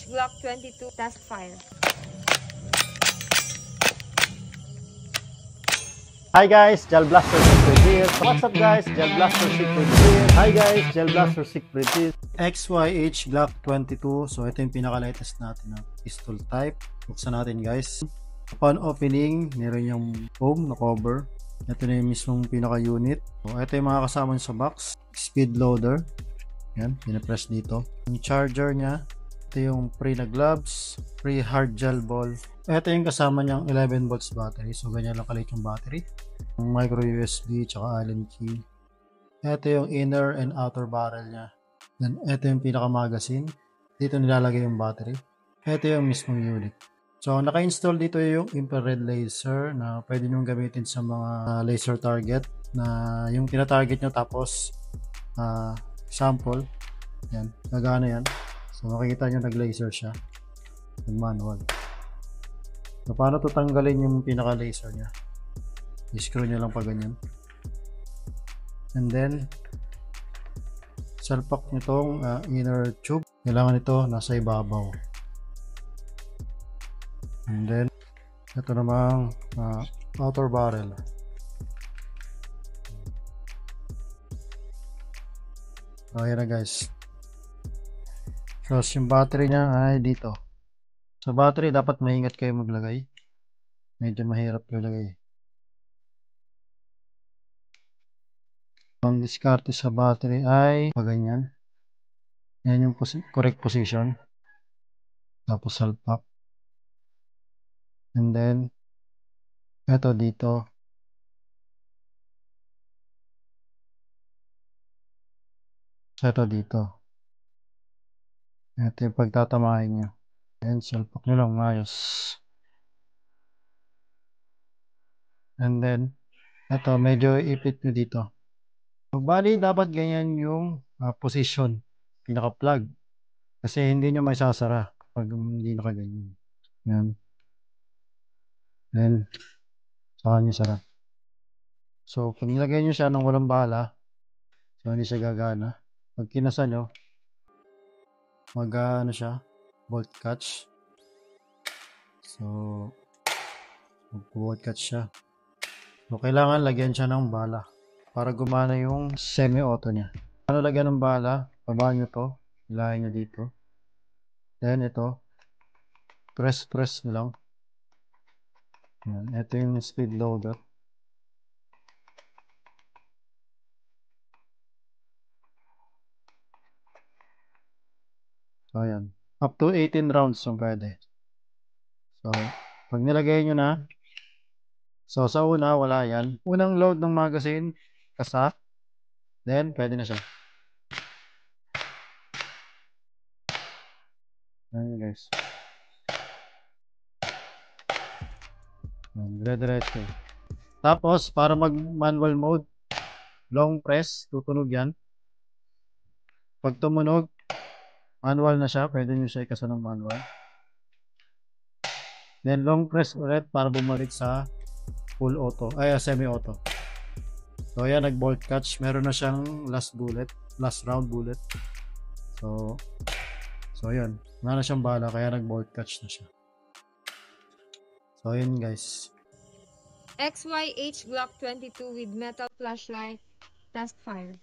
Glock 22 test fire. Hi guys, Gel Blaster Secret here. What's up guys? Gel Blaster Secret here. Hi guys, Gel Blaster Secret here. XYH Glock 22. So ito yung pinaka-latest natin na pistol type. Buksan natin guys. Upon opening, meron yung foam na cover. Ito na yung mismong pinaka-unit. So ito yung mga kasama sa box. Speed loader. Yan, pinapress dito. Yung charger niya. Ito yung pre na gloves, pre hard gel ball. Ito yung kasama niyang 11 volts battery. So ganyan lang kalit yung battery. Yung micro USB tsaka Allen key. Ito yung inner and outer barrel niya. Then ito yung pinaka magazine. Dito nilalagay yung battery. Ito yung mismong unit. So naka-install dito yung infrared laser na pwede nyo gamitin sa mga laser target na yung tina-target nyo tapos sample. Yan, nagana yan. So makikita nyo nag-laser siya. Nag-manual. So paano to tanggalin yung pinaka-laser niya? I-screw nyo lang pa ganyan. And then salpak nyo tong inner tube. Kailangan ito nasa ibabaw. And then ito namang outer barrel. So ayan na guys. So yung battery niya ay dito. Sa battery dapat maingat kayo maglagay. Medyo mahirap ilagay. Ang diskarte sa battery ay paganyan. Yan yung correct position. Tapos salpak. And then ito dito. Ito dito. Ito yung pagtatamahin nyo. And salpak nyo lang maayos. And then ito medyo ipit nyo dito. Bali dapat ganyan yung position. Pinaka-plug. Kasi hindi nyo may sasara pag hindi nakaganyan. Yan. Then saka nyo sara. So pag nilagay nyo siya ng walang bala, so hindi siya gagana. Pag kinasa nyo, ano siya, bolt catch. So bolt catch siya. So kailangan lagyan siya ng bala para gumana yung semi-auto niya. Ano lagyan ng bala? Babaan nyo to, ilahin nyo dito. Then ito, press nyo lang. Yan. Ito yung speed loader. So ayan, up to 18 rounds yung pwede. So pag nilagay nyo na, so sa una wala yan. Unang load ng magazine, kasa. Then pwede na siya. Ayan guys. Dire-diretso. Tapos para mag manual mode, long press, tutunog yan. Pag tumunog, manual na siya. Pwede nyo siya ikasa ng manual. Then long press ulit para bumalik sa full auto, ay semi-auto. So ayan, nag-bolt catch. Meron na siyang last round bullet. So ayan, wala na siyang bala kaya nag-bolt catch na siya. So ayan guys. XYH Glock 22 with metal flashlight test fire.